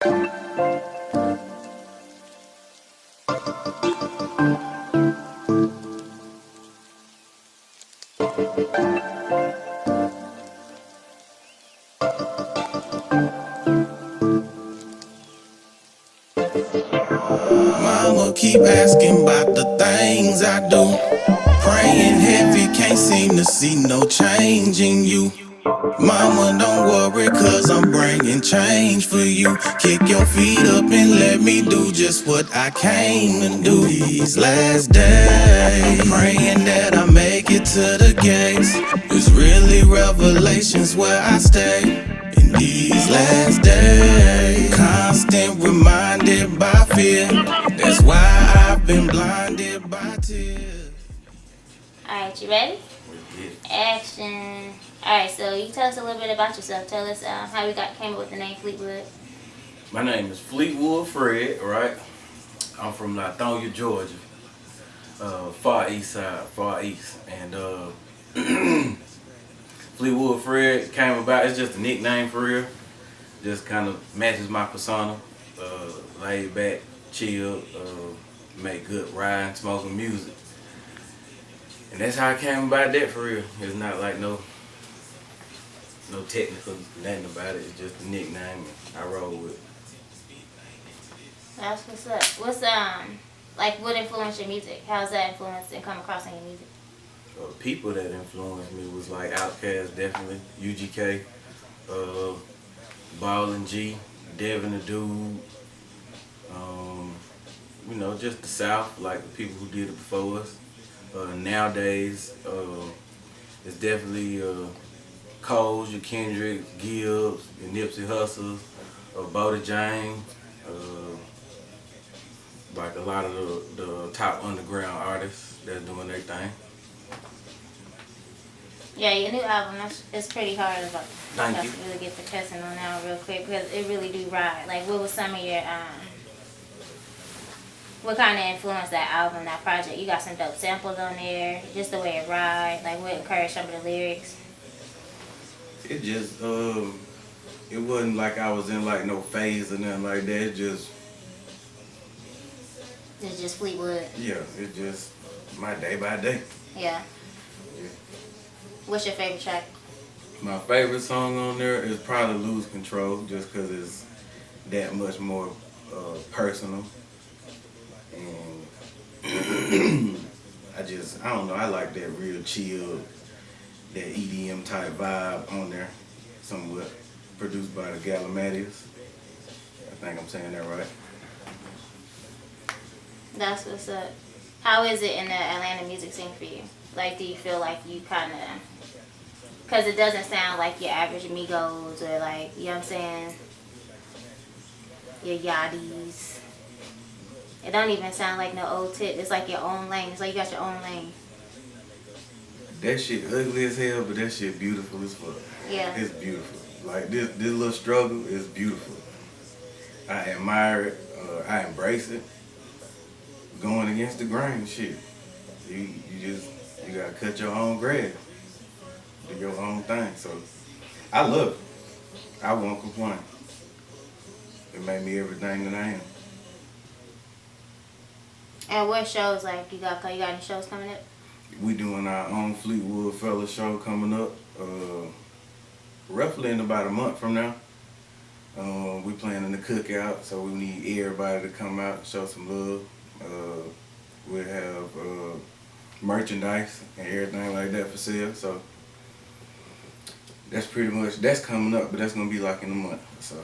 Mama keep asking about the things I do. Praying heavy, can't seem to see no change in you. Mama, don't worry, cause I'm bringing change for you. Kick your feet up and let me do just what I came to do. These last days, I'm praying that I make it to the gates. It's really revelations where I stay. In these last days, constant reminded by fear. That's why I've been blinded by tears. Alright, you ready? Action. Alright, so you tell us a little bit about yourself. Tell us how we came up with the name Fleetwood. My name is Fleetwood Fred, right? I'm from Lithonia, Georgia. Far east side, far east. And Fleetwood Fred came about, it's just a nickname for real. Just kind of matches my persona. Laid back, chill, make good riding, smoking music. And that's how I came about that for real. It's not like no technical nothing about it. It's just a nickname I roll with. That's what's up. What's like what influenced your music? How's that influenced and come across in your music? People that influenced me was like Outkast, definitely, UGK, Ballin' G, Devin the Dude, you know, just the South, like the people who did it before us. Nowadays, it's definitely Coles, your Kendrick, Gibbs, your Nipsey Hussles, Boda James, like a lot of the top underground artists that's doing their thing. Yeah, your new album, it's pretty hard. Thank you. Really get the cussing on now real quick because it really do ride. Like, what was some of your what kind of influenced that album, that project? You got some dope samples on there, just the way it ride. Like, what encouraged some of the lyrics? It just it wasn't like I was in like no phase or nothing like that. It's just Fleetwood. Yeah, it's just my day by day. Yeah. What's your favorite track? My favorite song on there is probably Lose Control, just because it's that much more personal. And I don't know, I like that real chill, that EDM type vibe on there, somewhat produced by the Galimatias. I think I'm saying that right. That's what's up. How is it in the Atlanta music scene for you? Like, do you feel like you kind of, because it doesn't sound like your average Migos or like, you know what I'm saying, your Yachties. It don't even sound like no old tip. It's like your own lane. It's like you got your own lane. That shit ugly as hell, but that shit beautiful as fuck. Yeah. It's beautiful. Like this little struggle is beautiful. I admire it. I embrace it. Going against the grain, shit. You gotta cut your own grass. Do your own thing. So I love it. I won't complain. It made me everything that I am. And what shows, like, you got any shows coming up? We doing our own Fleetwood Fellas show coming up, roughly in about a month from now. We planning the cookout, so we need everybody to come out and show some love. We'll have merchandise and everything like that for sale. So that's pretty much, that's coming up, but that's gonna be like in a month. So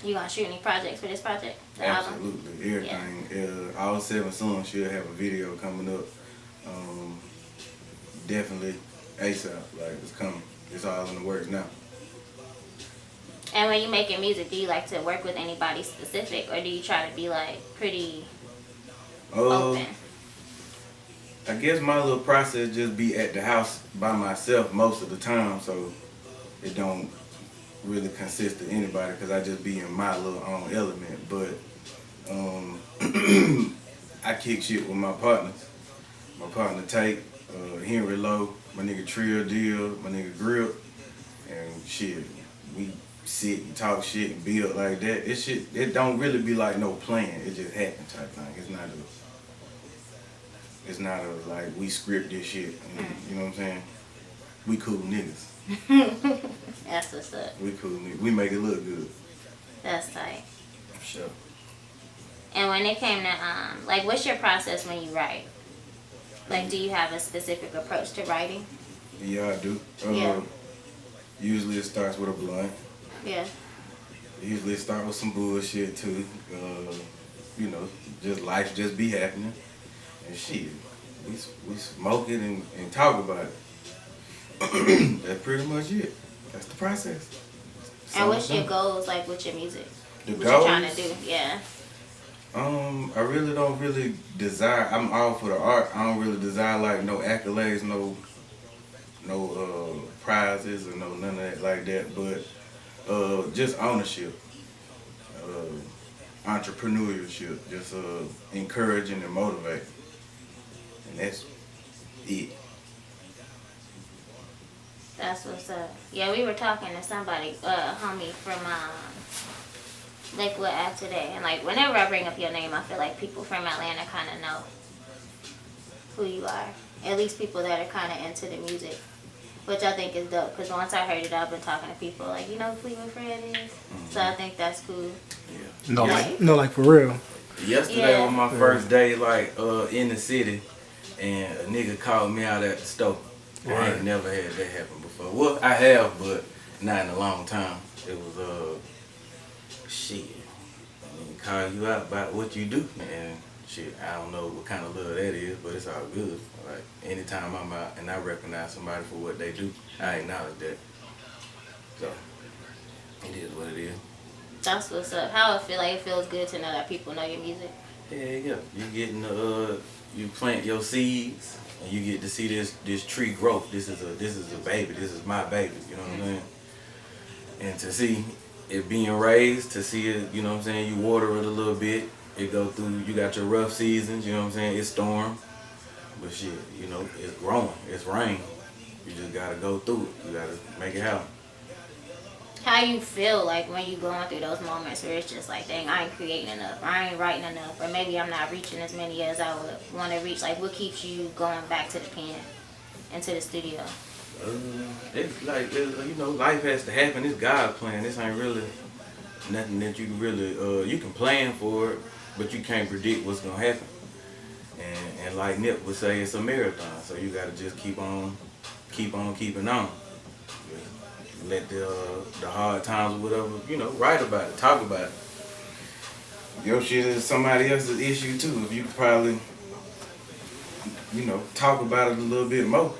You gonna shoot any projects for this project? The absolutely, album? everything. Yeah. All 7 songs should have a video coming up. Definitely ASAP. Like, it's coming. It's all in the works now. And when you making music, do you like to work with anybody specific, or do you try to be like pretty open? I guess my little process just be at the house by myself most of the time, so it don't really consist of anybody because I just be in my little own element. But I kick shit with my partners. My partner Tate, Henry Lowe, my nigga Trill Deal, my nigga Grip, and shit, we sit and talk shit and build like that. It don't really be like no plan. It just happen type thing. It's not a like we script this shit. You know what I'm saying? We cool niggas. That's what's up. We cool niggas. We make it look good. That's tight. For sure. And when it came to like, what's your process when you write? Like, do you have a specific approach to writing? Yeah, I do. Yeah. Usually it starts with a blunt. Yeah. Usually it starts with some bullshit too. You know, just life just be happening. And shit, we smoke it and talk about it. That's pretty much it. That's the process. And what's your goals like with your music? The what goals? you trying to do? Yeah. I really don't really desire. I'm all for the art. I don't really desire like no accolades, no prizes or none of that like that. But just ownership, entrepreneurship, just encouraging and motivating, and that's it. That's what's up. Yeah, we were talking to somebody, homie from Lakewood Ave today, and like whenever I bring up your name, I feel like people from Atlanta kind of know who you are. At least people that are kind of into the music, which I think is dope. Because once I heard it, I've been talking to people like, you know who Fleetwood Fred is? Mm-hmm. So I think that's cool. Yeah. No, like for real. Yesterday was my first day like in the city, and a nigga called me out at the store. Right. I ain't never had that happen before. Well, I have, but not in a long time. It was shit. I mean, call you out about what you do, and shit. I don't know what kind of love that is, but it's all good. Like anytime I'm out and I recognize somebody for what they do, I acknowledge that. So it is what it is. That's what's up. How it feel like? It feels good to know that people know your music. Yeah. You getting you plant your seeds. And you get to see this tree grow. This is a baby. This is my baby. You know what I'm saying? And to see it being raised, to see it, you know what I'm saying, you water it a little bit. It go through. You got your rough seasons. You know what I'm saying? It's storm, but shit, you know, it's growing. It's rain. You just gotta go through it. You gotta make it happen. How you feel like when you going through those moments where it's just like, dang, I ain't creating enough, I ain't writing enough, or maybe I'm not reaching as many as I would want to reach. Like, what keeps you going back to the pen and to the studio? It's like, you know, life has to happen. It's God's plan. This ain't really nothing that you can really, you can plan for it, but you can't predict what's gonna happen. And like Nip would say, it's a marathon, so you gotta just keep on keeping on. Let the hard times or whatever, you know, write about it, talk about it. Your shit is somebody else's issue too. If you could probably, you know, talk about it a little bit more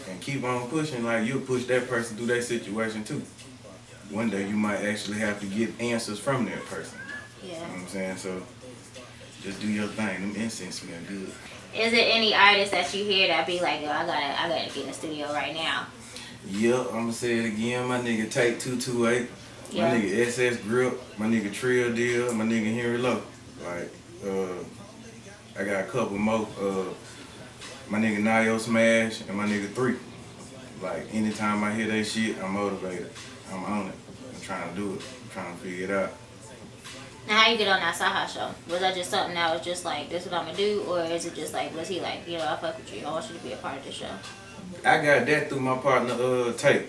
and keep on pushing, like you'll push that person through their situation too. One day you might actually have to get answers from that person. Yeah. You know what I'm saying? So just do your thing. Them incense smell good. Is there any artist that you hear that be like, yo, I gotta get in the studio right now? Yep, I'm gonna say it again. My nigga Take 228, yeah. My nigga SS Grip, my nigga Trill Deal, my nigga Henry Lowe. Like, I got a couple more. My nigga Nayo Smash and my nigga 3. Like, anytime I hear that shit, I'm motivated. I'm on it. I'm trying to do it. I'm trying to figure it out. Now, how you get on that Saha show? Was that just something that was just like, this is what I'm gonna do? Or is it just like, was he like, you know, I fuck with you, I want you to be a part of the show? I got that through my partner, Take.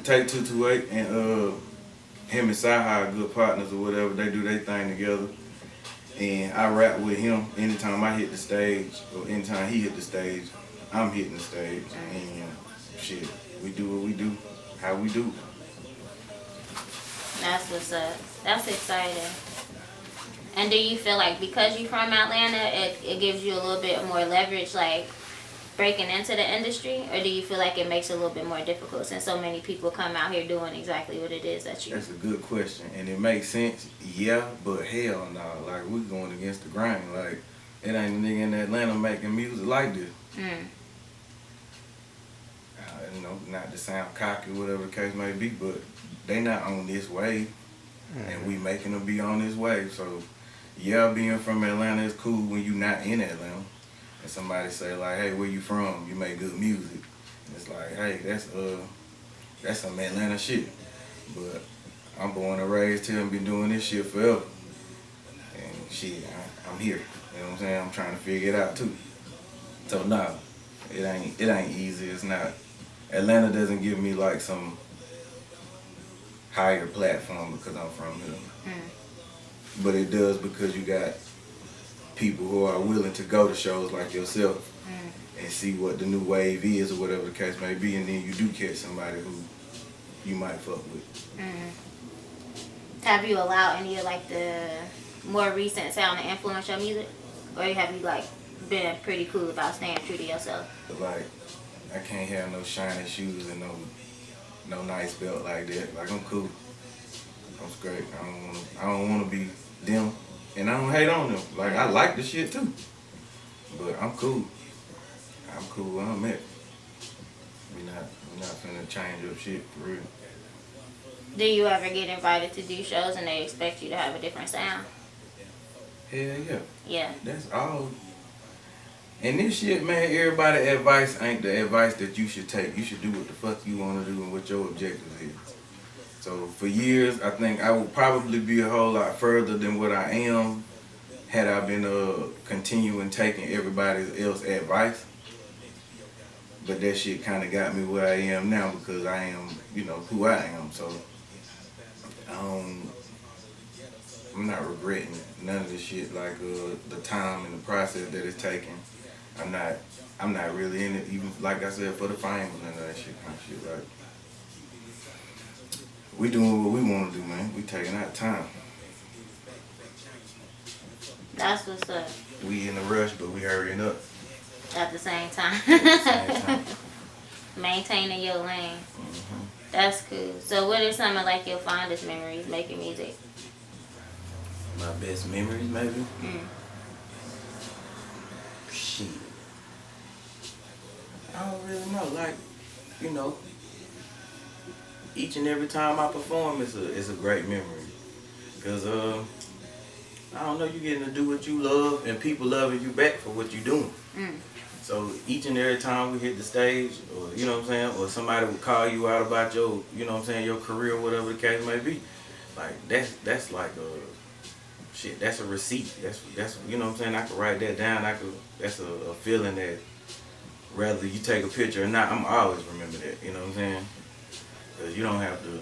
Take 228, and him and Saha are good partners or whatever. They do their thing together. And I rap with him anytime I hit the stage, or anytime he hit the stage, I'm hitting the stage. And shit, we do what we do, how we do. That's what's up. That's exciting. And do you feel like because you're from Atlanta, it gives you a little bit more leverage, like breaking into the industry? Or do you feel like it makes it a little bit more difficult since so many people come out here doing exactly what it is that you... That's a good question. And it makes sense, yeah, but hell no. Like, we're going against the grain. Like, it ain't a nigga in Atlanta making music like this. You know, not to sound cocky, whatever the case may be, but they not on this wave. And we making them be on this wave. So, yeah, being from Atlanta is cool when you not in Atlanta. And somebody say like, hey, where you from? You make good music. And it's like, hey, that's some Atlanta shit. But I'm born and raised here and been doing this shit forever. And shit, I'm here. You know what I'm saying? I'm trying to figure it out too. So nah, it ain't easy. It's not. Atlanta doesn't give me like some higher platform because I'm from here. But it does because you got people who are willing to go to shows like yourself and see what the new wave is or whatever the case may be, and then you do catch somebody who you might fuck with. Have you allowed any of like the more recent sound to influence your music, or have you like been pretty cool about staying true to yourself? But like, I can't have no shiny shoes and no nice belt like that. Like, I'm cool. I'm straight. I don't wanna be them, and I don't hate on them. Like, I like the shit too, but I'm cool. I'm cool where I'm at. We not finna change up shit for real. Do you ever get invited to do shows and they expect you to have a different sound? Hell yeah. Yeah. That's all. And this shit, man, everybody's advice ain't the advice that you should take. You should do what the fuck you want to do and what your objective is. So for years, I think I would probably be a whole lot further than what I am had I been continuing taking everybody else's advice. But that shit kind of got me where I am now because I am, who I am. So I'm not regretting none of this shit, like the time and the process that it's taken. I'm not really in it, even like I said, for the fame and none of that shit kind of shit. Like, we doing what we want to do, man. We taking our time. That's what's up. We in a rush, but we hurrying up. At the same time. At the same time. Maintaining your lane. That's cool. So what are some of like your fondest memories making music? My best memories, maybe? Shit. I don't really know. Like, each and every time I perform is a great memory. Because, I don't know, you getting to do what you love and people loving you back for what you doing. So each and every time we hit the stage, or you know what I'm saying, or somebody would call you out about your, your career, whatever the case may be, like that's like shit. That's a receipt. That's you know what I'm saying. I could write that down. That's a feeling that whether you take a picture or not, I'm always remember that. You know what I'm saying? Cause you don't have to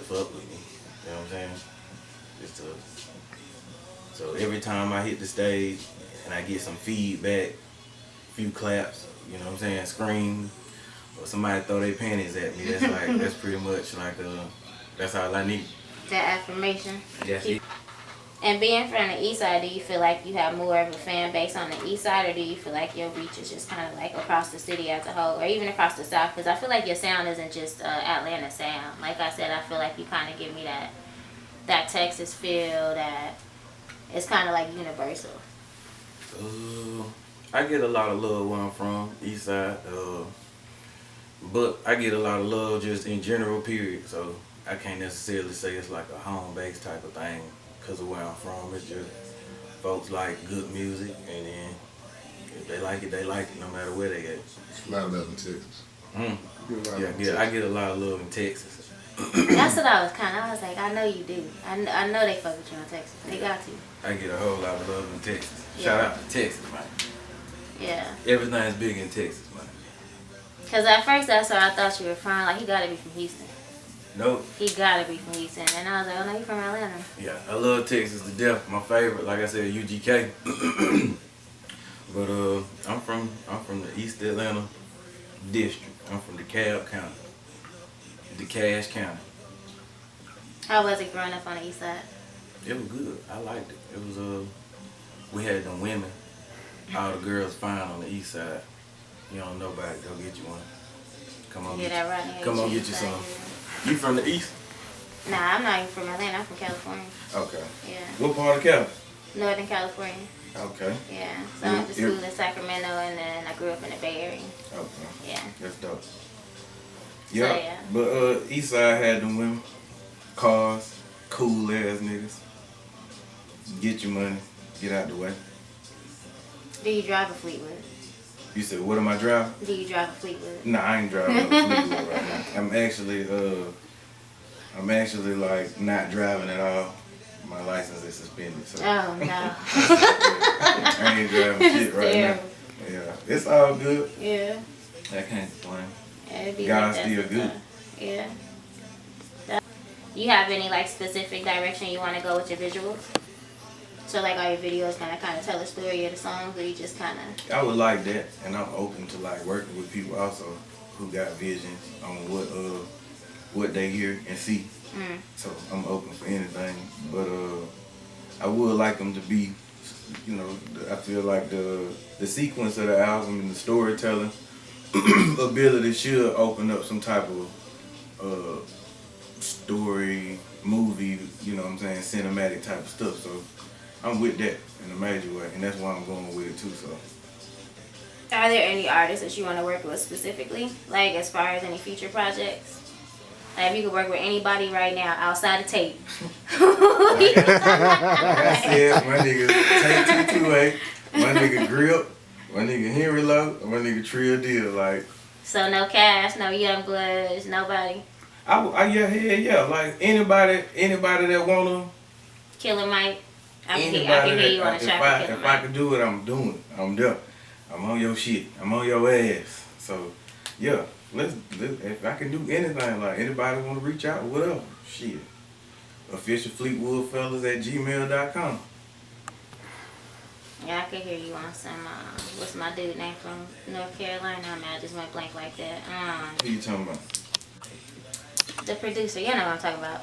fuck with me. You know what I'm saying? So every time I hit the stage and I get some feedback, few claps, you know what I'm saying, scream, or somebody throw their panties at me, that's pretty much like that's all I need. That affirmation. That's it. And being from the east side, do you feel like you have more of a fan base on the east side, or do you feel like your reach is just kind of like across the city as a whole, or even across the south? Because I feel like your sound isn't just Atlanta sound. Like I said, I feel like you kind of give me that Texas feel that it's kind of like universal. I get a lot of love where I'm from, east side, but I get a lot of love just in general, period. So I can't necessarily say it's like a home base type of thing because of where I'm from. It's just folks like good music, and then if they like it no matter where they at. A lot of love in Texas. Yeah, I get a lot of love in Texas. That's what I was like, I know you do. I know they fuck with you in Texas. They got to. I get a whole lot of love in Texas. Yeah. Shout out to Texas, man. Yeah. Everything's big in Texas, man. Because at first that's where I thought you were from. Like, he got to be from Houston. Nope. He got to be from Houston. And I was like, oh, no, you from Atlanta. Yeah, I love Texas to death. My favorite, like I said, UGK. But I'm from the East Atlanta district. I'm from DeKalb County. DeKalb County. How was it growing up on the east side? It was good. I liked it. It was we had them women. All the girls fine on the east side. You don't know about it, go get you one. Come on, get you some. You from the east? Nah, I'm not even from Atlanta. I'm from California. Okay. Yeah. What part of Cali? Northern California. Okay. Yeah. So I went to school in Sacramento, and then I grew up in the Bay Area. Okay. Yeah. That's dope. Yeah. Yeah. But east side had them women, cars, cool ass niggas. Get your money, get out the way. Do you drive a Fleetwood? You said, what am I driving? Do you drive a Fleetwood? Nah, I ain't driving a Fleetwood right now. I'm actually, I'm actually like not driving at all. My license is suspended, so Oh no. I ain't driving shit right now. Yeah, it's all good. Yeah. I can't complain. It'd be God's like that still good. sometimes. Yeah. You have any like specific direction you want to go with your visuals? So like are your videos gonna kind of tell a story of the songs, or you just kind of? I would like that, and I'm open to like working with people also who got visions on what they hear and see. So I'm open for anything, but I would like them to be, you know, I feel like the sequence of the album and the storytelling ability should open up some type of story, movie, you know what I'm saying, cinematic type of stuff. So I'm with that in a major way, and that's why I'm going with it too. So Are there any artists that you want to work with specifically, like as far as any future projects? Like if you could work with anybody right now outside of tape. like I said, my nigga Take 228, my nigga Grip, my nigga Henry Lowe, my nigga Trill Deal, like. So no Cash, no Young Bloods, nobody. Yeah, like anybody that wanna. Killer Mike. I can hear you on the track. If I could do it, I'm doing it. I'm there. I'm on your shit. I'm on your ass. So, yeah, let's if I can do anything, like anybody want to reach out, whatever, shit. Official Fleetwood Fellas at gmail.com. Yeah, I can hear you on some, what's my dude name from North Carolina? I just went blank like that. Who you talking about? The producer, you know what I'm talking about.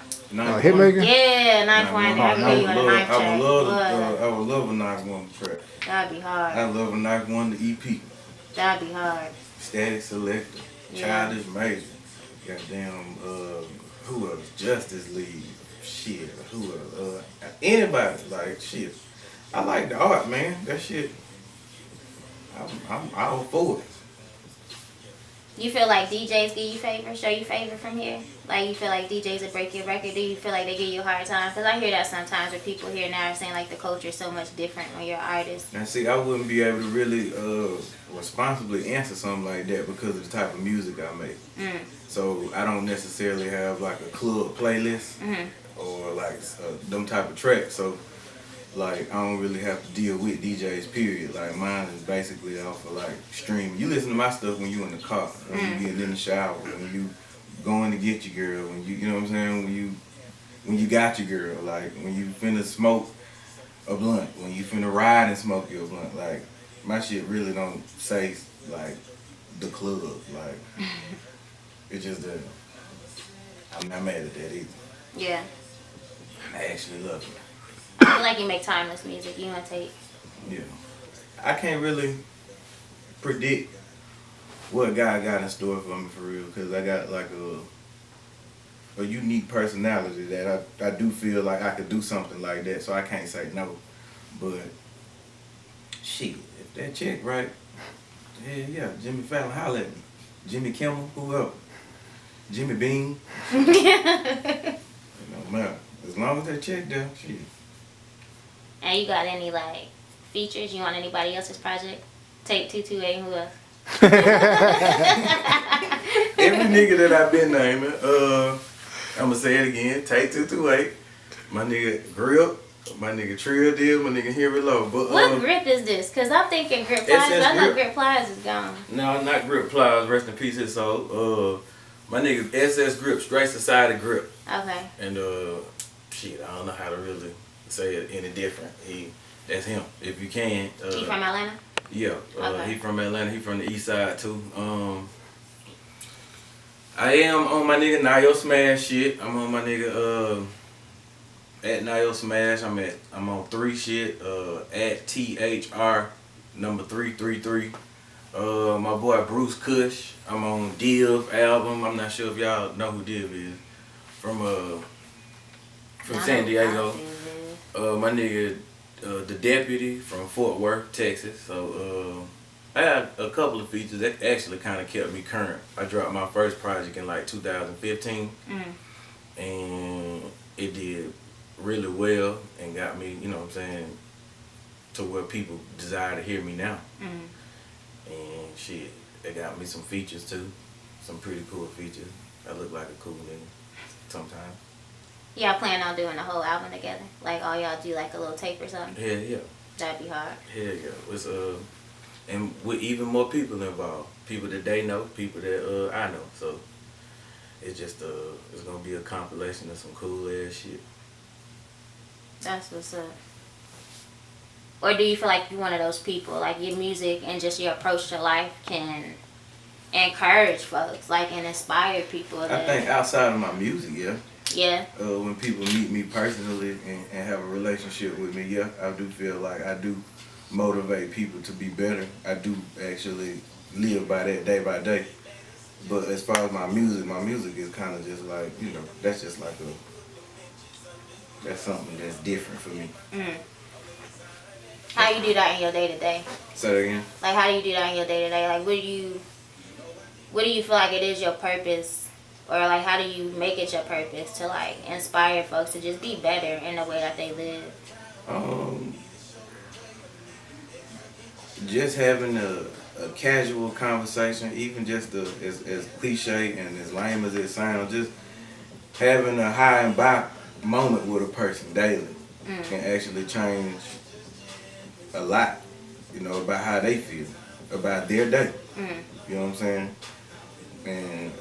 Hitmaker? Yeah, Knife One. I can hear you on the Knife track. I would love a Knife One track. That'd be hard. I love a Knife One the EP. That'd be hard. Static Selector. Childish Major. Goddamn, who else? Justice League. Shit. Who else? Anybody. Like, shit. I like the art, man. That shit. I'm all for it. You feel like DJs give you favor, show you favor from here? Like you feel like DJs will break your record? Do you feel like they give you a hard time? Because I hear that sometimes where people here now are saying like the culture is so much different when you're an artist. Now see, I wouldn't be able to really responsibly answer something like that because of the type of music I make. So I don't necessarily have like a club playlist or like them type of tracks. So like I don't really have to deal with DJs, period. Like mine is basically off of like streaming. You listen to my stuff when you in the car, when you getting in the shower, when you going to get your girl, when you know what I'm saying, when you got your girl, like when you finna smoke a blunt, when you finna ride and smoke your blunt. Like my shit really don't say like the club, like it's just that I'm not mad at that either. Yeah. I actually love it. I feel like you make timeless music. You want to take. Yeah. I can't really predict what God got in store for me for real, because I got like a unique personality that I do feel like I could do something like that, so I can't say no. But shit, if that check right, hell yeah, Jimmy Fallon, holla at me. Jimmy Kimmel, who else? Jimmy Bean. It don't matter. As long as that check there, shit. And you got any like features you on anybody else's project? Take 228, who else? Every nigga that I've been naming, I'ma say it again, Take 228, my nigga Grip, my nigga Trill Deal, my nigga Henry Lowe. But what Grip is this? Cause I'm thinking Grip Plies, but I know Grip Plies is gone. No, not Grip Plies, rest in peace his soul. My nigga SS Grip, Straight Society Grip. Okay. And shit, I don't know how to really say it any different. That's him. If you can. He from Atlanta? Yeah. Okay. He from Atlanta. He from the east side too. I am on my nigga Nio Smash shit. I'm on my nigga at Nio Smash. I'm on 3 shit. At THR number 333. My boy Bruce Cush. I'm on Div album. I'm not sure if y'all know who Div is. From San Diego. My nigga The Deputy from Fort Worth, Texas. So I had a couple of features that actually kind of kept me current. I dropped my first project in like 2015 and it did really well and got me, you know what I'm saying, to where people desire to hear me now. And shit, it got me some features too, some pretty cool features. I look like a cool nigga. sometimes. Y'all plan on doing a whole album together? Like all y'all do like a little tape or something? Hell yeah. That'd be hard. Hell yeah. It's and with even more people involved. People that they know, people that I know. So it's just it's gonna be a compilation of some cool ass shit. That's what's up. Or do you feel like you're one of those people, like your music and just your approach to life can encourage folks, like, and inspire people? I think outside of my music, yeah. Yeah. When people meet me personally and have a relationship with me, yeah, I do feel like I do motivate people to be better. I do actually live by that day by day. But as far as my music is kind of just like, you know, that's just like that's something that's different for me. Mm. How you do that in your day to day? Say that again? Like, how do you do that in your day to day? Like, what do you feel like it is your purpose, or like how do you make it your purpose to like inspire folks to just be better in the way that they live? Just having a casual conversation, even just as cliche and as lame as it sounds, just having a high and by moment with a person daily can actually change a lot, you know, about how they feel, about their day. You know what I'm saying? And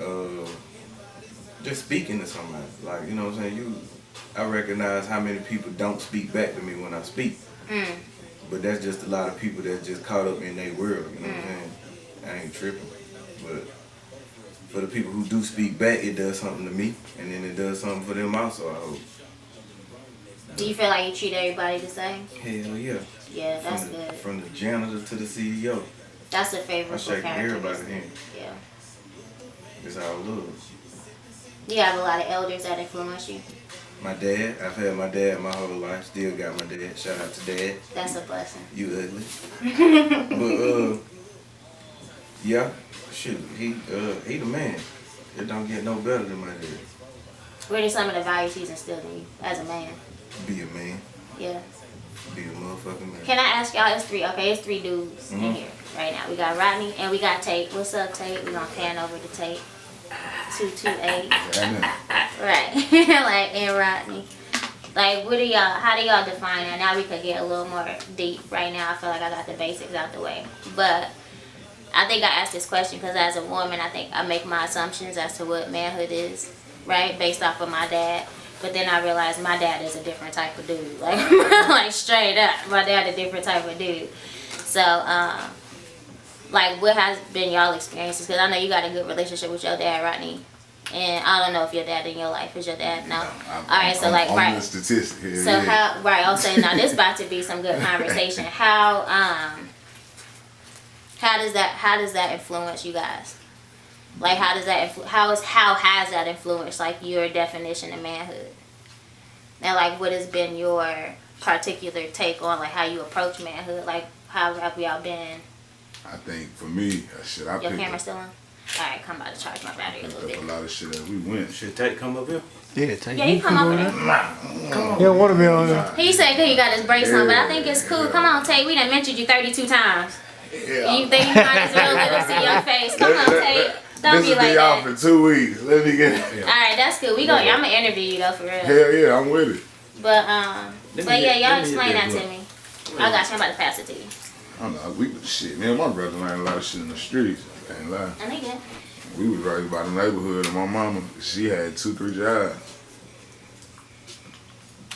just speaking to somebody, like, you know what I'm saying? I recognize how many people don't speak back to me when I speak. But that's just a lot of people that's just caught up in their world, you know what I'm saying? I ain't tripping. But for the people who do speak back, it does something to me, and then it does something for them also, I hope. Do you feel like you treat everybody the same? Hell yeah. Yeah, that's good. From the janitor to the CEO. That's a favorite I shake everybody's characteristic. hand. Yeah. It's all love. You have a lot of elders that influence you. My dad, I've had my dad my whole life. Still got my dad. Shout out to Dad. That's a blessing. You ugly. But yeah, shoot, he the man. It don't get no better than my dad. What are some of the values he's instilled in you as a man? Be a man. Yeah. Be a motherfucking man. Can I ask y'all, it's three dudes in here right now. We got Rodney and we got Tate. What's up, Tate? We're gonna pan over to Tate. 228. Right. Like, and Rodney. Like, how do y'all define that? Now we could get a little more deep. Right now I feel like I got the basics out the way. But I think I asked this question because as a woman, I think I make my assumptions as to what manhood is, right? Based off of my dad. But then I realized my dad is a different type of dude. Like, like straight up, my dad a different type of dude. So, like, what has been y'all experiences? Because I know you got a good relationship with your dad, Rodney. And I don't know if your dad in your life is your dad. No. All right, so like, right. I'm the statistic here. So how? Right, I'll say now. This about to be some good conversation. How does that influence you guys? Like, how has that influenced like your definition of manhood? And like, what has been your particular take on like how you approach manhood? Like, how have y'all been? I think for me, I Your picked camera up, still on? Alright, come by to charge my battery a picked little up a bit. lot of shit as we went. Should Tate come up here? Yeah, take Yeah, you come over there. Come on. Yeah, want to be on there. He said he got his brakes on, but I think it's cool. Come on, Tate. We done mentioned you 32 times. Yeah. You think you might as well let us see your face. Come on, Tate. Don't This be will like be off that. in 2 weeks. Let me get it. Alright, that's good. I'm gonna interview you though, for real. Hell yeah, I'm with it. But yeah, y'all let me explain hit that that to me. I got you. I'm about to pass it to you. I don't know. Shit, man, my brother learned a lot of shit in the streets. I ain't lying. I think it. We was raised by the neighborhood, and my mama, she had 2-3 jobs.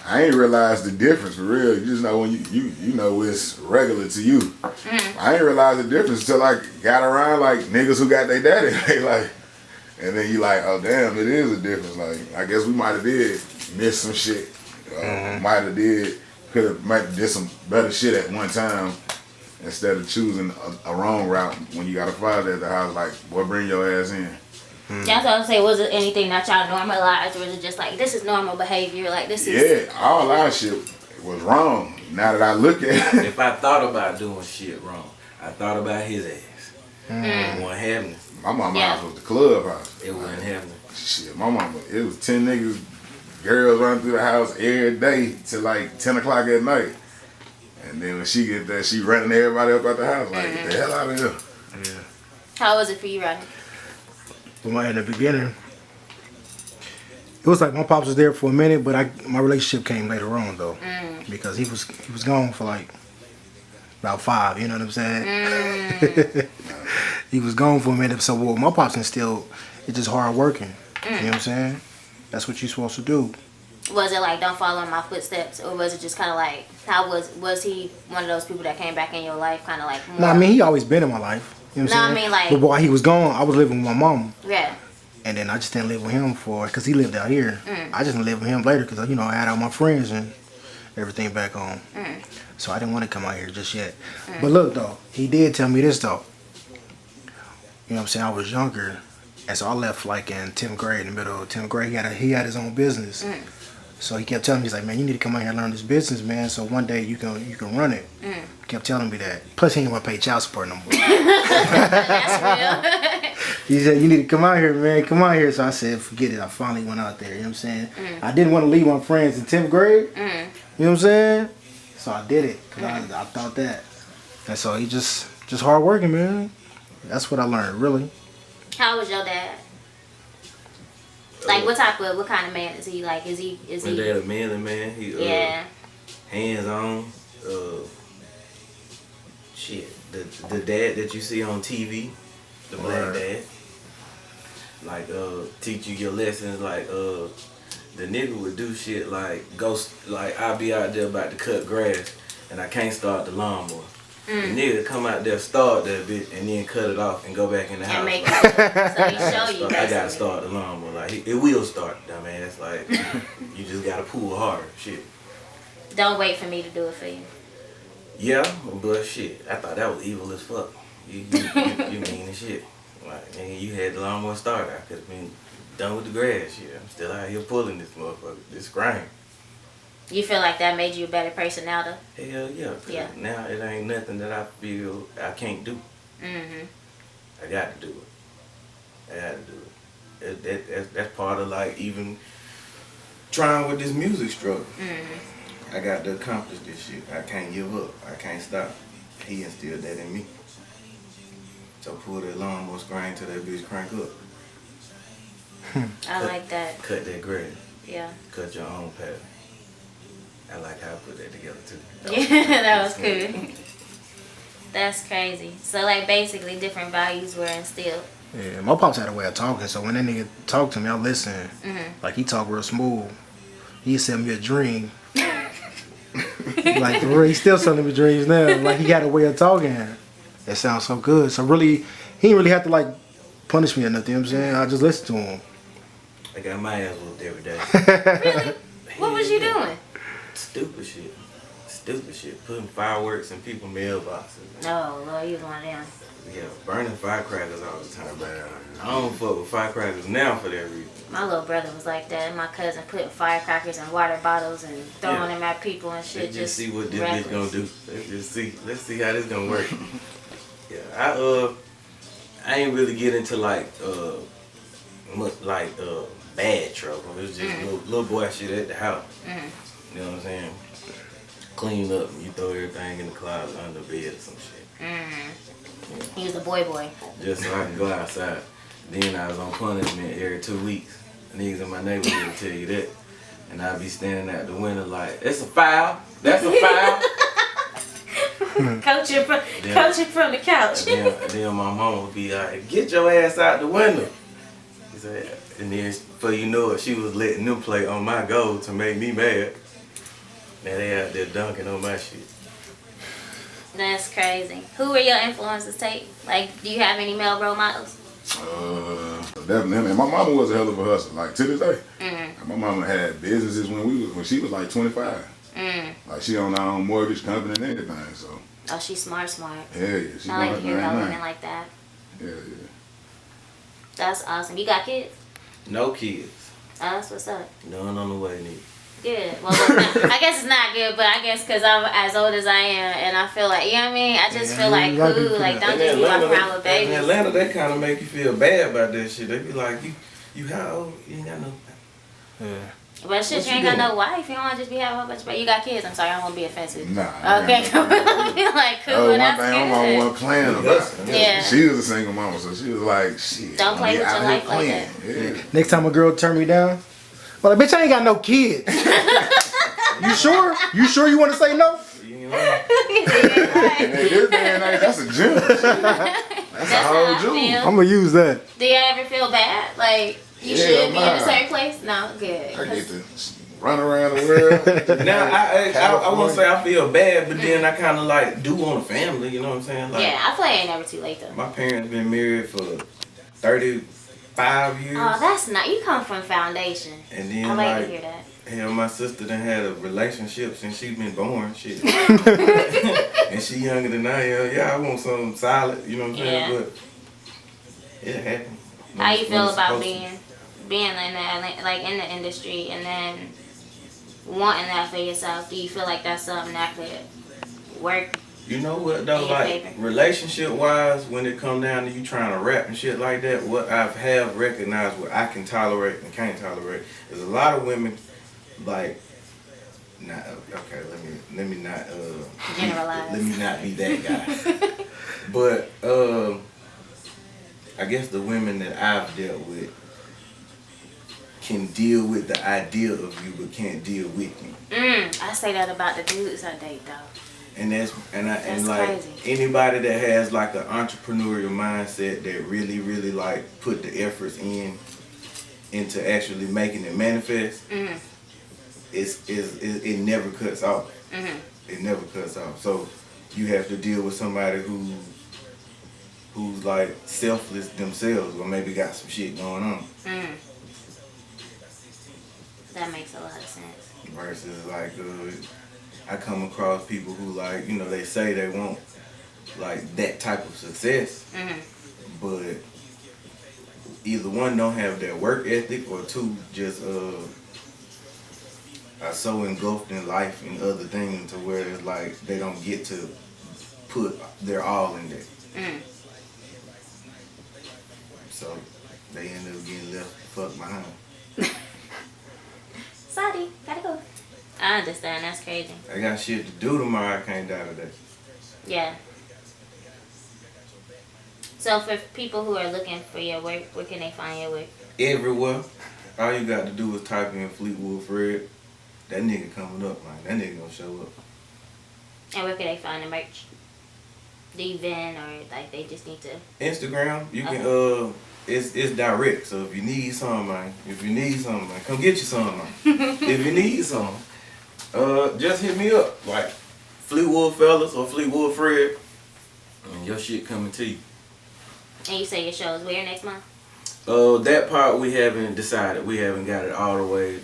I ain't realized the difference for real. You just know when you know it's regular to you. I ain't realized the difference until I got around like niggas who got their daddy. They like, and then you like, oh damn, it is a difference. Like, I guess we might have did miss some shit. Could have did some better shit at one time instead of choosing a wrong route when you got a father at the house. Like, boy, bring your ass in. That's what I was saying. Was it anything that y'all normalized, or was it just like this is normal behavior? Like this is. Yeah, all our shit was wrong. Now that I look at it. If I thought about doing shit wrong, I thought about his ass. It wasn't happening. My mama house was the clubhouse. It wasn't happening. Shit, my mama, it was 10 niggas, girls running through the house every day till like 10 o'clock at night. And then when she get there, she running everybody up out the house. Like, get the hell out of here. Yeah. How was it for you, Rodney? Well, in the beginning, It was like my pops was there for a minute, but my relationship came later on though, because he was gone for like about 5. You know what I'm saying? He was gone for a minute. So well, my pops instilled it's just hard working. You know what I'm saying? That's what you're supposed to do. Was it like don't follow in my footsteps, or was it just kind of like how was he one of those people that came back in your life, kind of like? More? No, I mean he always been in my life. You know what I'm saying? I mean like. But while he was gone, I was living with my mom. Yeah. And then I just didn't live with him because he lived out here. I just didn't live with him later because I had all my friends and everything back home. So I didn't want to come out here just yet. But look though, he did tell me this though. You know what I'm saying? I was younger, and so I left like in 10th grade. In the middle of 10th grade, he had his own business. So he kept telling me, he's like, man, you need to come out here and learn this business, man. So one day you can run it. He kept telling me that. Plus he didn't want to pay child support no more. That's real. He said, you need to come out here, man. Come out here. So I said, forget it. I finally went out there. You know what I'm saying? I didn't want to leave my friends in 10th grade. You know what I'm saying? So I did it because I thought that. And so he just hard working, man. That's what I learned, really. How was your dad? Like what kind of man is he? Like is he? My dad a manly man. He hands on. Shit, the dad that you see on TV, the black dad. Like teach you your lessons. Like the nigga would do shit like I'll be out there about to cut grass and I can't start the lawnmower. The nigga come out there, start that bitch, and then cut it off and go back in the house. Make it, so he show you. I gotta start the lawnmower. Like it will start, dumbass. Like you just gotta pull harder. Shit. Don't wait for me to do it for you. Yeah, but shit, I thought that was evil as fuck. You mean as shit. Like nigga, you had the lawnmower started. I could have been done with the grass. Shit, I'm still out here pulling this motherfucker, this grind. You feel like that made you a better person now, though? Hell yeah. Yeah. Now it ain't nothing that I feel I can't do. I got to do it. That's part of like even trying with this music struggle. I got to accomplish this shit. I can't give up. I can't stop. He instilled that in me. So pull that lawnmower screen till that bitch crank up. I like that. Cut that grass. Yeah. Cut your own path. I like how I put that together too. That was cool. That's crazy. So like basically different values were instilled. Yeah, my pops had a way of talking, so when that nigga talked to me, I listened. Like he talked real smooth. He sent me a dream. Like he still selling me dreams now. Like he got a way of talking. It sounds so good. So really, he didn't really have to like punish me or nothing. You know what I'm saying? I just listened to him. I got my ass whooped every day. Really? What was you doing? Stupid shit. Putting fireworks in people's mailboxes. Oh, Lord, you was one of them. Yeah, burning firecrackers all the time, man. I don't fuck with firecrackers now for that reason. My little brother was like that. My cousin putting firecrackers in water bottles and throwing them at people and shit. Let's just see what this reckless. bitch gonna do. Let's see how this gonna work. Yeah, I ain't really get into like bad trouble. It was just little boy shit at the house. You know what I'm saying? Clean up and you throw everything in the closet under the bed or some shit. Yeah. He was a boy. Just so I can go outside. Then I was on punishment every 2 weeks. Niggas in my neighborhood will tell you that. And I'd be standing at the window like, it's a foul. That's a foul. Coaching from the couch. Then my mama would be like, get your ass out the window. He said, and then before you know it, she was letting them play on my goal to make me mad. Now they out there dunking on my shit. That's crazy. Who were your influences, Tate? Like, do you have any male role models? Definitely. And my mama was a hell of a hustler. Like to this day, my mama had businesses when she was like 25. Like she owned her own mortgage company and everything. So. Oh, she's smart. Yeah. She I like to hear about women like that. Yeah. That's awesome. You got kids? No kids. Oh, that's what's up. None on the way, neither. Good. Well, I guess it's not good, but I guess because I'm as old as I am, and I feel like, you know what I mean? I just feel like, cool, like, don't just be walking around with babies. In Atlanta, they kind of make you feel bad about that shit. They be like, you how old? You ain't got no... Yeah. But shit, you ain't got no wife. You don't want to just be having a whole bunch of... You got kids. I'm sorry, I don't want to be offensive. Nah. Okay, cool. I feel like, cool, that's good. My mama wasn't playing about it. Yeah. She was a single mama, so she was like, shit. Don't play with your life like that. Yeah. Next time a girl turn me down, Well, bitch, I ain't got no kids. You sure? You sure you want to say no? You know? And in this day and age, that's a gem. That's a whole jewel. I'm gonna use that. Do you ever feel bad? Like you Yeah, should be in a nah. certain place? No, good. I get to run around the world. Now I won't say I feel bad, but then I kind of like do want a family. You know what I'm saying? Like, Yeah, I feel like it ain't never too late though. my parents been married for 35 years. Oh, that's not. You come from foundation. And then I like to like, hear that. hell, my sister done had a relationship since she been born, shit. And she younger than I am. Yeah, I want something solid, you know what I'm saying? Yeah. But it happened. How you feel about supposed to. being in the like in the industry and then wanting that for yourself? Do you feel like that's something that could work? You know what though, in your like favor? relationship wise, when it come down to you trying to rap and shit like that, what I have recognized what I can tolerate and can't tolerate is a lot of women like not okay, let me not Generalize. let me not be that guy. But I guess the women that I've dealt with can deal with the idea of you but can't deal with you. I say that about the dudes I date though. And that's That's like crazy. anybody that has like an entrepreneurial mindset that really like put the efforts into actually making it manifest, it never cuts off. It never cuts off. So you have to deal with somebody who's like selfless themselves or maybe got some shit going on. That makes a lot of sense. Versus like I come across people who like, you know, they say they want like that type of success, but either one don't have their work ethic or two just are so engulfed in life and other things to where it's like they don't get to put their all in there. So they end up getting left fucked behind. Sorry, gotta go. I understand. That's crazy. I got shit to do tomorrow. I can't die today. Yeah. So for people who are looking for your work, where can they find your work? Everywhere. All you got to do is type in Fleetwood Fred. That nigga coming up, man. That nigga gonna show up. And where can they find the merch? Do you vend or like they just need to? Instagram, you can it's direct. So if you need something, man, come get you some, man. If you need something, just hit me up. Like Fleetwood Fellas or Fleetwood Fred, and your shit coming to you. And you say your show is where next month? That part we haven't decided. We haven't got it all the way.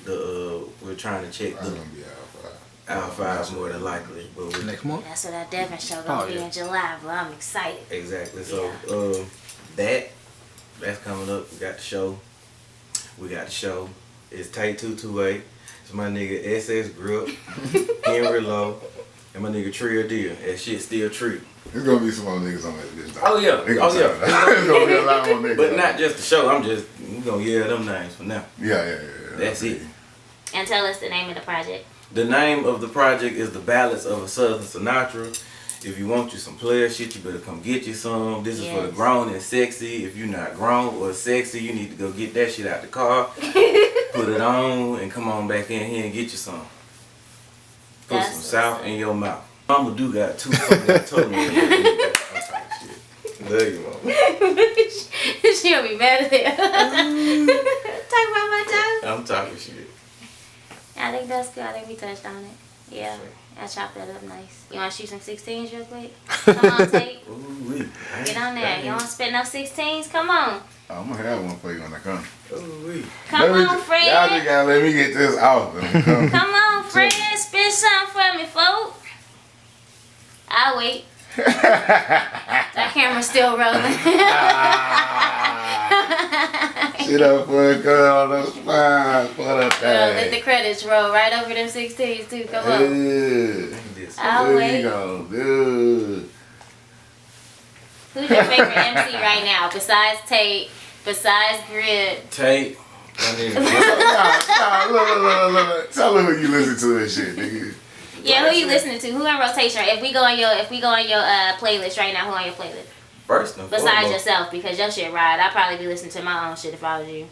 We're trying to check That's the gonna be R5 more than likely. But we, Next month? That's what that Devin show gonna be in July, but I'm excited. exactly. So Yeah. that's coming up. We got the show. It's Tay 228. It's my nigga SS Grip, Henry Lowe, and my nigga Trio Deal. That shit still tree. There's gonna be some more niggas on that bitch. Oh yeah. They Oh gonna yeah. There's gonna be a lot more niggas. But not just the show. We gonna yell them names for now. Yeah. That's it. And tell us the name of the project. The name of the project is the Ballads of a Southern Sinatra. If you want you some player shit, you better come get you some. This is for the Yes. grown and sexy. If you're not grown or sexy, you need to go get that shit out the car, put it on, and come on back in here and get you some. Put That's some what's South up. in your mouth. Mama do got two fucking tongue in there. Love you, mama. She gonna be mad at it. Talk about my time. I'm talking shit. I think that's good. I think we touched on it. Yeah, I chopped that up nice. You want to shoot some 16s real quick? Come on, Tate. Ooh-wee. Get on there. You want to spit no 16s? Come on. I'm gonna have one for you when I come. Ooh-wee. Come on, Y'all just Fred. gotta let me get this off. Come on, Fred. Spit something for me, folk. I'll wait. That camera's still rolling. Shit up for a girl on the spine for the Let the thing. credits roll right over them 16s, too. Come on. Yeah. I'll There wait. you go, dude. Who's your favorite MC right now? Besides Tate, besides Grid. Tate. My nigga. Look. Tell her who you listen to and shit, nigga. Yeah, who you listening to? Who in rotation? If we go on your playlist right now, who on your playlist? First and Besides foremost, yourself, because your shit ride. I'd probably be listening to my own shit if I was you.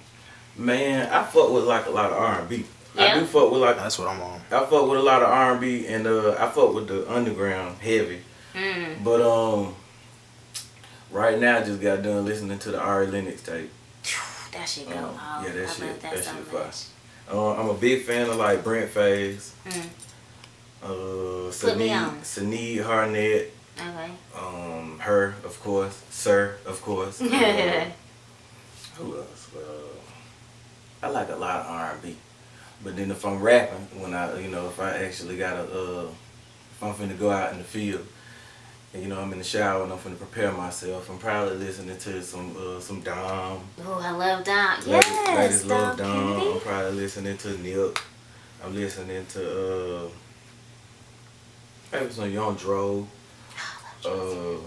Man, I fuck with like a lot of R&B. Yeah. I do fuck with like That's what I'm on. I fuck with a lot of R&B and I fuck with the underground heavy. But right now I just got done listening to the Ari Lennox tape. That shit go off. Yeah, that shit. That so shit much. fire. I'm a big fan of like Brent Faze, Put me on. Sinead Harnett, Okay. her of course, Sir of course. Who else? I like a lot of R&B, but then if I'm rapping, when if I actually gotta, if I'm finna go out in the field, and I'm in the shower and I'm finna prepare myself, I'm probably listening to some Dom. Oh, I love Dom. Yes, Ladies love Dom Dom. Kennedy. I'm probably listening to Nip. I'm listening to maybe some Young Dro. Y'all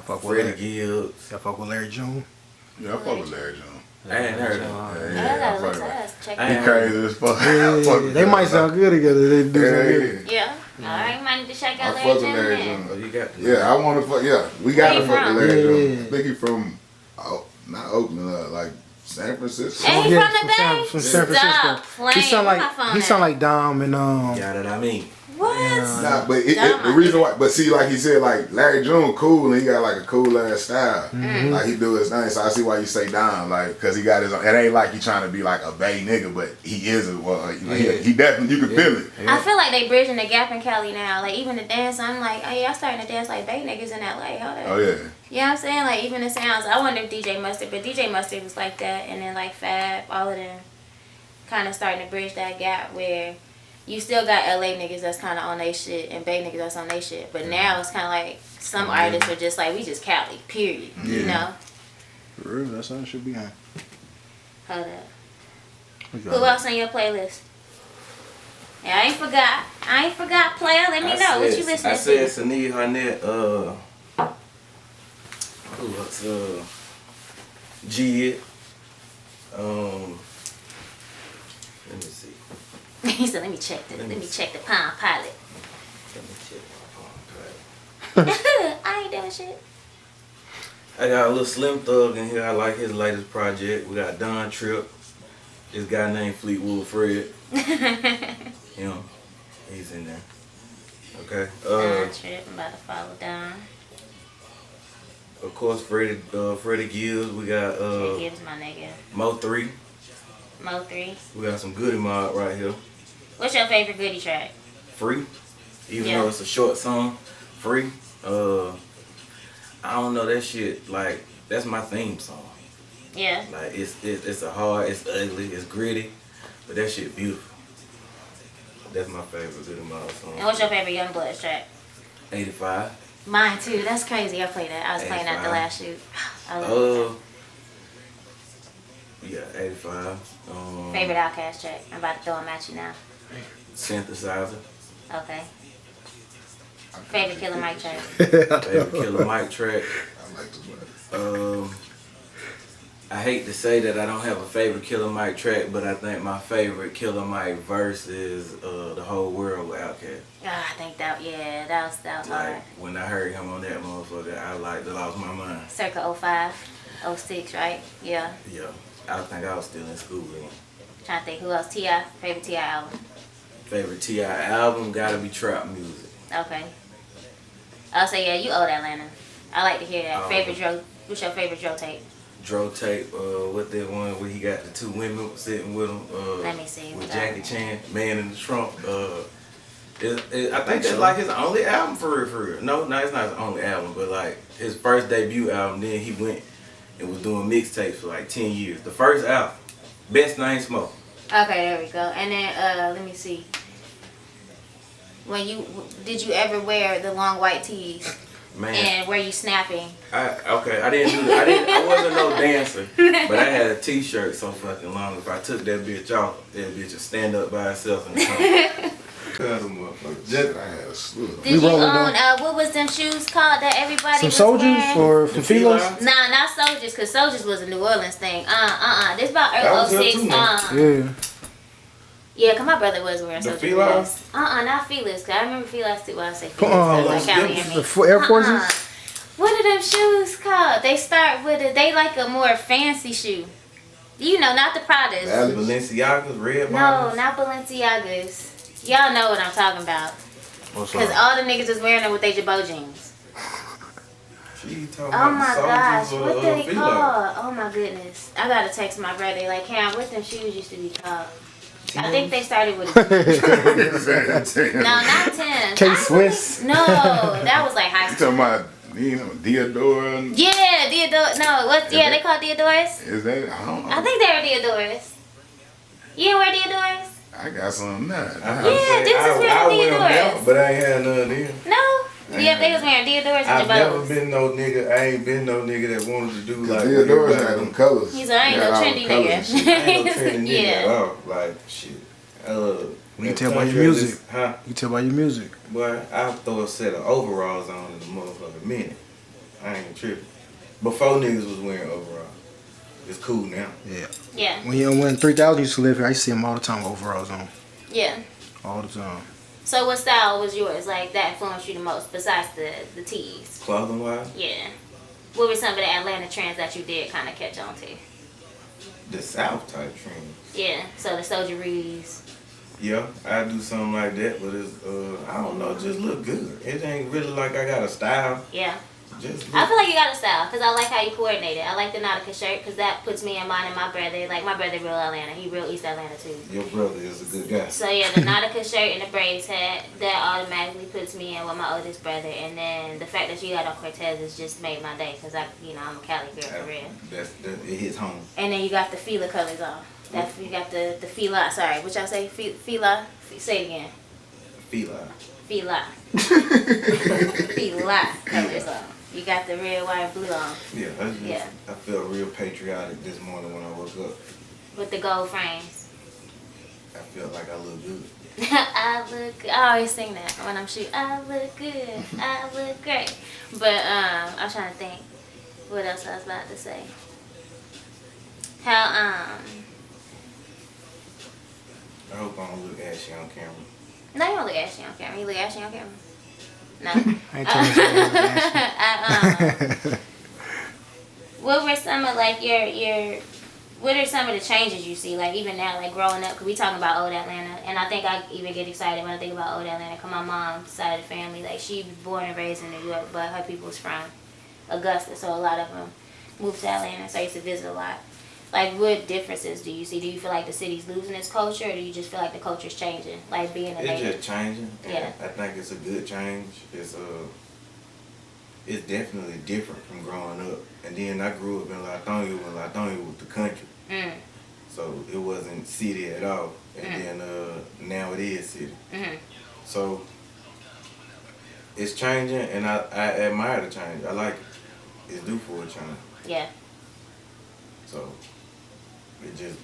fuck with Freddie Larry. Gibbs. Y'all fuck with Larry June. Yeah, I fuck with Larry Jones. I ain't heard of him. I gotta look to us. Check I He it out. crazy as fuck. I Yeah, fuck with they him. might sound good together. They do something good. Yeah. Alright, you might need to check I out fuck Larry with June Larry then. Jones. Oh, you got the Yeah, I want to fuck. Yeah, we gotta Where you fuck with from? Larry Yeah. Jones. I think he from, not Oakland, like San Francisco. Ain't he Yeah, from the Bay? From San Francisco. Stop playing. He sound Where my like phone sound at? like Dom and Yeah, that I mean. What? Nah, but Dumb the reason why, but see, like he said, like Larry June cool and he got like a cool ass style. Like he do his thing, so I see why you say Dom, like, cause he got his own. It ain't like he trying to be like a Bay nigga, but he is he definitely, you can feel it. I feel like they bridging the gap in Cali now. Like even the dance, I'm like, oh yeah, I'm starting to dance like Bay niggas in LA. Hold up. Oh yeah. You know what I'm saying? Like even the sounds. I wonder if DJ Mustard, but DJ Mustard was like that, and then like Fab, all of them, kind of starting to bridge that gap where you still got LA niggas that's kind of on they shit and Bay niggas that's on they shit. But now it's kind of like some artists are just like, we just Cali, period. You know? For real, that's how it should be on. Hold up. Who else on your playlist? Yeah, I ain't forgot, player. Let me know what you listening I said to. Sinead Harnett. Who else? G. Let me see. He said, let me check the Palm Pilot. Let me check my phone. I ain't doing shit. I got a little Slim Thug in here. I like his latest project. We got Don Tripp. This guy named Fleetwood Fred. Him. He's in there. Okay. Don Trip, I'm about to follow down. Of course, Freddie Gibbs. We got Gibbs, my nigga. Mo 3. Mo 3. We got some Goody Mob right here. What's your favorite Goody track? Free. Even Yeah. though it's a short song. Free. I don't know that shit. Like, that's my theme song. Yeah. Like, it's a hard, it's ugly, it's gritty, but that shit beautiful. That's my favorite Goody Mob song. And what's your favorite Youngblood track? 85. Mine too. That's crazy. I played that. I was playing that the 85. last shoot. I love Yeah, 85. that. Favorite Outkast track? I'm about to throw them at you now. Synthesizer. Okay. Favorite Killer Mike track? Favorite Killer Mike track. I like this one. I hate to say that I don't have a favorite Killer Mike track, but I think my favorite Killer Mike verse is The Whole World with Outkast. I think that was Like, hard. when I heard him on that motherfucker, I lost my mind. Circa 05, 06, right? Yeah. Yeah, I think I was still in school then. Trying to think who else. T.I. Favorite T.I. album? Favorite T.I. album gotta be Trap Music. Okay. I'll say, yeah, you owe Atlanta. I like to hear that. Oh. Favorite Dro, what's your favorite Dro tape? Dro tape, what that one where he got the two women sitting with him. Let me see. With Jackie Chan, Man in the Trunk. I think that's like his only album for real. No, it's not his only album, but like his first debut album. Then he went and was doing mixtapes for like 10 years. The first album, Best Name Smoke. Okay, there we go. And then, let me see. Did you ever wear the long white tees? Man, And were you snapping? I didn't do that. I wasn't no dancer, but I had a T-shirt so fucking long. If I took that bitch off, that bitch would stand up by herself in the trunk. Shit, I had a slew of them. Did you rolling own, what was them shoes called that everybody Some was soldiers wearing? or from Philos? Nah, not Soldiers, because Soldiers was a New Orleans thing. This about That was early here 06. too, man. Yeah. Yeah, cause my brother was wearing The Soldier Fila? Dress. Not Feelers, cause I remember Feelers too. Well, I say Feelers, like Callie and me. The Air Forces? What are them shoes called? They start with they like a more fancy shoe. You know, not the Pradas. Balenciagas, red No, bottoms. not Balenciagas. Y'all know what I'm talking about. What's Because up? all the niggas is wearing them with their Jabot jeans. She talking Oh about my the gosh, soldiers what or they Fila. call? Oh my goodness. I gotta text my brother, like, Cam, what them shoes used to be called? I think they started with a No, not Tim's. K-Swiss. No, that was like high You school. talking about, you know, Diodora? Yeah, Diodore. No, what? Yeah, they called Diodores. Is that? I don't know. I think they were Diodores. You didn't wear Diodores? I got some now. Yeah, this is I wearing wear them now, Diodores. but I ain't had none then. No. Yeah, they was wearing Diodores and I've never Jabots. been no nigga. I ain't been no nigga that wanted to do like Theodore's what had everybody them colors. He's like, I ain't They no had all trendy the colors and shit. nigga. I ain't no trendy nigga Yeah. at all. Like shit. You can in tell by your country, music. Huh? You tell by your music. Boy, I'll throw a set of overalls on in a motherfucking minute. I ain't tripping. Before niggas was wearing overalls. It's cool now. Yeah. Yeah, When 3000 used to live here, I used to see him all the time with overalls on. yeah. All the time. So what style was yours, like, that influenced you the most, besides the tees? Clothing wise, Yeah. What were some of the Atlanta trends that you did kind of catch on to? the South type trend. Yeah, so the soldieries. Yeah, I do something like that, but it's I don't know, just look good. It ain't really like I got a style. Yeah. Just I look. feel like you got a style, because I like how you coordinate it. I like the Nautica shirt, because that puts me in mind of my brother. Like, my brother real Atlanta. He real East Atlanta, too. Your brother is a good guy. So, yeah, the Nautica shirt and the braids hat, that automatically puts me in with my oldest brother. And then the fact that you got on Cortez's just made my day, because, I'm a Cali girl for real. It hits home. And then you got the Fila colors on. You got the Fila, sorry, what y'all say? Fila? Say it again. Fila. Fila. Fila colors on. You got the red, white, and blue on. Yeah, I felt real patriotic this morning when I woke up. With the gold frames. I felt like I look good. I look good. I always sing that when I'm shooting. I look good. I look great. But I'm trying to think what else I was about to say. How I hope I don't look ashy on camera. No, you don't look ashy on camera. You look ashy on camera? No. I ain't telling you. What were some of like your what are some of the changes you see, like even now, like growing up? Cause we talking about old Atlanta, and I think I even get excited when I think about old Atlanta. Cause my mom's side of the family, like she was born and raised in New York, but her people's from Augusta, so a lot of them moved to Atlanta. So I used to visit a lot. Like, what differences do you see? Do you feel like the city's losing its culture, or do you just feel like the culture's changing? Like being a It's native. just changing. Yeah. I think it's a good change. It's definitely different from growing up. And then I grew up in Latonia when Latonia was the country. Mm. So it wasn't city at all. And then now it is city. Mm-hmm. So it's changing, and I admire the change. I like it. It's due for a change. Yeah. So it just,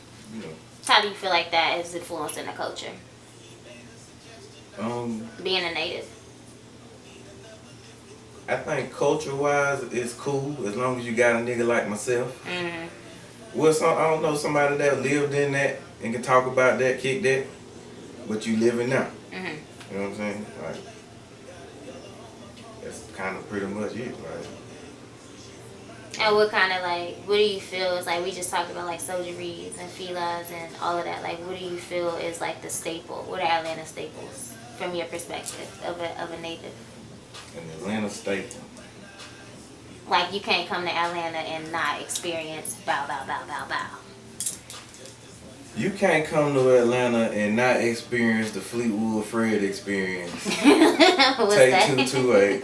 How do you feel like that is influencing the culture? Being a native. I think culture-wise, it's cool as long as you got a nigga like myself. Mm-hmm. Well, I don't know somebody that lived in that and can talk about that, kick that, but you living now. Mm-hmm. You know what I'm saying? Like, that's kind of pretty much it, right? And what kind of what do you feel is we just talked about soldieries and filas and all of that. What do you feel is the staple? What are Atlanta staples from your perspective of a native? An Atlanta staple. You can't come to Atlanta and not experience bow, bow, bow, bow, bow. You can't come to Atlanta and not experience the Fleetwood Fred experience. What's Take that? 228.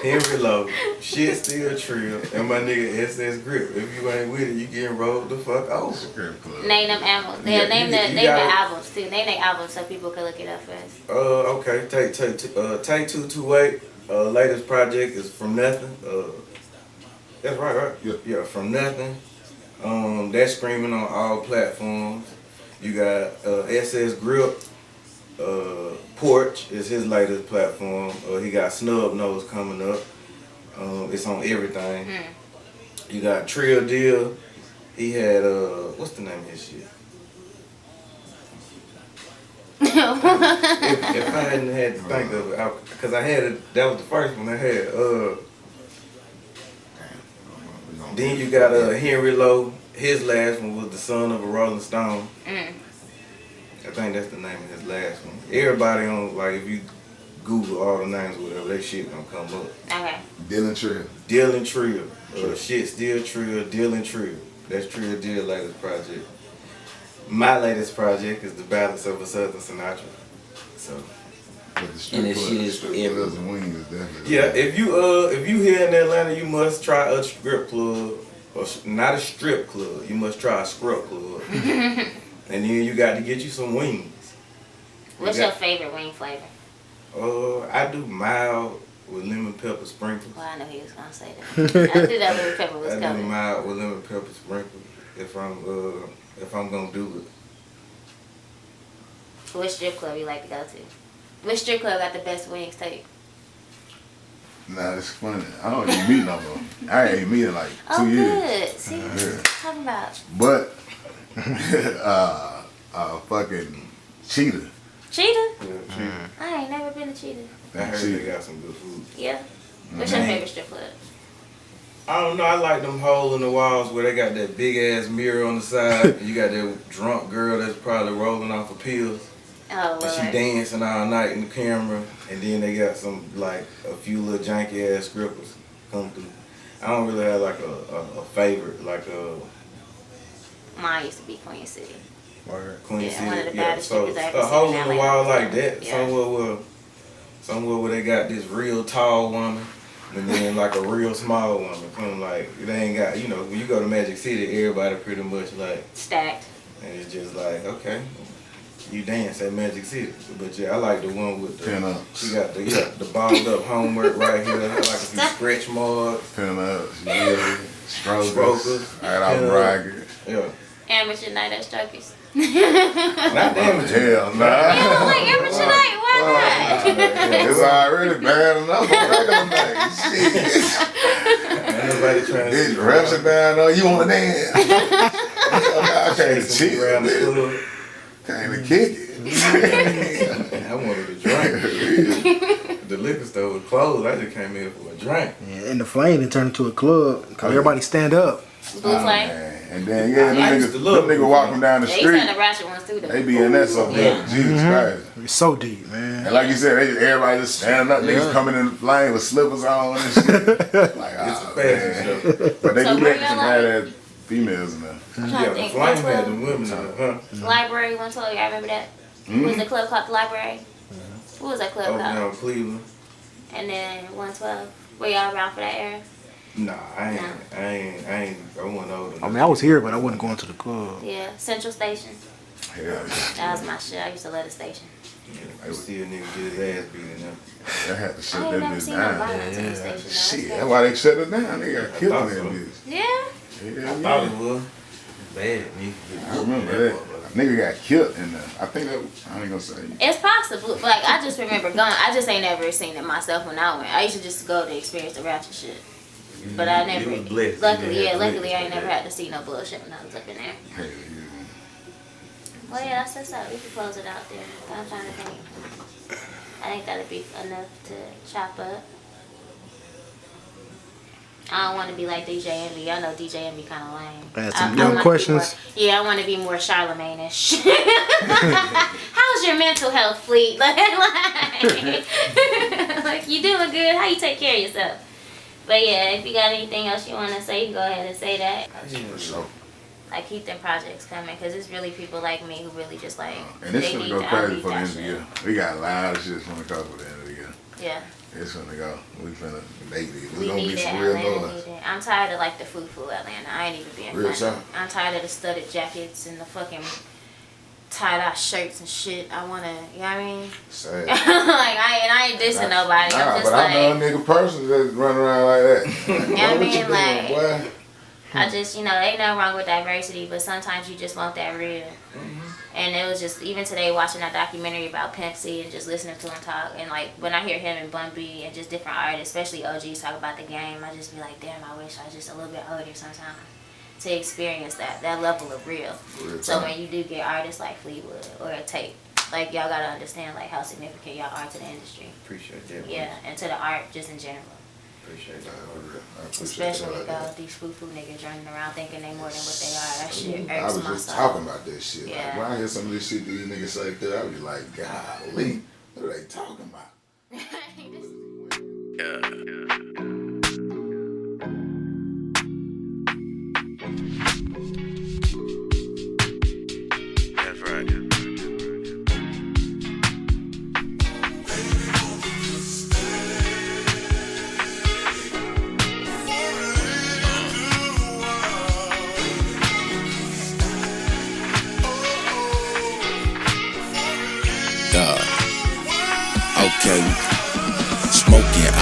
Henry Low. Shit still trill. And my nigga SS Grip. If you ain't with it, you getting rolled the fuck over. Name them albums. Yeah, Name you the gotta- albums too. Name the albums so people can look it up first. Okay. Take 228. Latest project is From Nothing. That's right? Yeah, From Nothing. That's streaming on all platforms. You got SS Grip. Porch is his latest platform. He got Snub Nose coming up. It's on everything. You got Trill Deal. He had what's the name of his shit? if I hadn't had to think of it, because I had it. That was the first one I had. Then you got Henry Low. his last one was The Son of a Rolling Stone. Mm. I think that's the name of his last one. Everybody on, like, if you Google all the names or whatever, that shit gonna come up. Okay. Dylan Trill. Dylan Trill. Shit Still Trill, Dylan Trill. That's Trill Dill's latest project. My latest project is the Ballads of a Southern Sinatra. So, But the strip And the club, shit is strip everywhere. clubs and wings is definitely. yeah, if you here in Atlanta, you must try a strip club. Or not a strip club. You must try a scrub club. And then you got to get you some wings. What's your favorite wing flavor? I do mild with lemon pepper sprinkles. Well, I know he was gonna say that. I knew that lemon pepper was I do coming. mild with lemon pepper sprinkles if I'm gonna do it. Which strip club you like to go to? Which strip club got the best wings tape? Nah, it's funny. I don't even meet no more. I ain't even meet in like 2 Oh, years. good. See, Yeah. what you talking about? But fucking Cheetah. Cheetah? Yeah, I ain't never been to Cheetah. I heard they got some good food. Yeah. What's your favorite strip club? I don't know. I like them holes in the walls where they got that big ass mirror on the side. And you got that drunk girl that's probably rolling off of pills. Oh, And she Lord. dancing all night in the camera. And then they got some, like, a few little janky ass strippers come through. I don't really have like a favorite, like Mine used to be Queen City. Queen Yeah, City. one of the Yeah, baddest so strippers I ever a seen hole in in the Atlanta. wall like that. Yeah. Somewhere where they got this real tall woman. And then like a real small woman. Something like, they ain't got, when you go to Magic City, everybody pretty much like, Stacked. and it's just like, okay, you dance at Magic City. But yeah, I like the one with the, Pin-ups. she got the balled up homework right here. I like a few stretch marks. Pin-ups, yeah, strokers. Strokers. Right out Pin-up. bragging. Yeah. Amateur night at Strokers. Not damn it. Hell nah. Yeah, like amateur night. Why It's already bad enough on regular night. Shit. Ain't nobody trying to It's rushing down on you want to dance. I can't cheat. around the club. Came to kick it. I wanted a drink. The liquor store was closed. I just came in for a drink. Yeah, and the flame it turned into a club because everybody stand up. not? Blue Flame. Man. And then yeah, I them used to niggas, love them niggas Blue walking down the Yeah, you said street. the ratchet ones too, though. They be in that so Yeah. bad. Jesus Christ. It's so deep, man. And like you said, everybody just standing up, niggas coming in the flame with slippers on and shit. Like, It's a fashion show. But they So do where that to some y'all badass females in there. I'm trying Yeah, to the think. flame had 112. them women in it, huh? Library 112. Y'all remember that? What was the club called? The Library? What was that club Over called? there in Cleveland. And then 112. Were y'all around for that era? Nah, I wasn't old enough. I mean, I was here, but I wasn't going to the club. Yeah. Central Station. Hell That was my shit. I used to love the station. I see a nigga get his ass beat in there. They had to I shut ain't that never bitch seen no down. violence in the station. Shit, though. that's why they shut it down. They got killed I in thought that so. bitch. Yeah. Hell I thought yeah. it was bad. I remember that. A nigga got killed in there. I think that, I ain't gonna say. It's possible. Like, I just remember going. I just ain't never seen it myself when I went. I used to just go to experience the ratchet shit. But I never. You was blessed. Luckily, You didn't have to luckily I ain't witness never had to see no bullshit when I was up in there. Hell yeah. Well, yeah, that's what's up. We can close it out there. I'm trying to think. I think that'd be enough to chop up. I don't want to be like DJ Envy. Y'all know DJ Envy kind of lame. Ask I some dumb wanna be questions. more- yeah, I want to be more Charlemagne-ish. How's your mental health, Fleet? Like, you doing good? How you take care of yourself? But yeah, if you got anything else you want to say, you can go ahead and say that. For sure. Like, keep them projects coming, because it's really people like me who really just like, And it's they gonna need go to crazy unleash for the that end of the shit. year. We got a lot of shit gonna come for the end of the year. Yeah. It's gonna go. We finna make it. It's We gonna need be it, some real Atlanta noise. need it. I'm tired of like the foo-foo Atlanta. I ain't even being Real funny. shit. I'm tired of the studded jackets and the fucking tie-dye shirts and shit. I wanna, you know what I mean? Sad. Like, I ain't dissing nobody. Nah, I'm just but I know a like, nigga person that's running around like that. you know what I What you mean? doing, Like, boy? I just, ain't nothing wrong with diversity, but sometimes you just want that real. And it was just, even today watching that documentary about Pimp C and just listening to him talk, and like when I hear him and Bun B and just different artists, especially OGs talk about the game, I just be like, damn, I wish I was just a little bit older sometimes to experience that level of real. Real So time. when you do get artists like Fleetwood or a Tape, like y'all gotta understand like how significant y'all are to the industry. Appreciate that. Yeah, and to the art just in general. Appreciate that. I appreciate Especially that. with all these foo-foo niggas running around thinking they more than what they are. That shit I irks was my just soul. talking about that shit. Yeah. Like, when I hear some of this shit these niggas say through, I be like, golly, what are they talking about? That's right. Okay, smoking,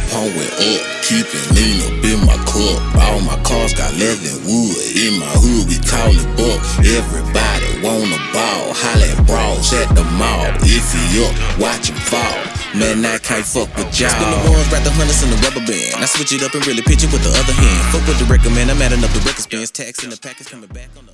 pouring up, keeping lean up in my cup. All my cars got leather and wood. In my hood, we call it buck. Everybody wanna ball, holla at bras at the mall. If he up, watch him fall. Man, I can't fuck with y'all. Spin the ones, wrap the hunters in the rubber band. I switch it up and really pitch it with the other hand. Fuck with the record, man, I'm adding up the record spins. Tax in the package coming back on the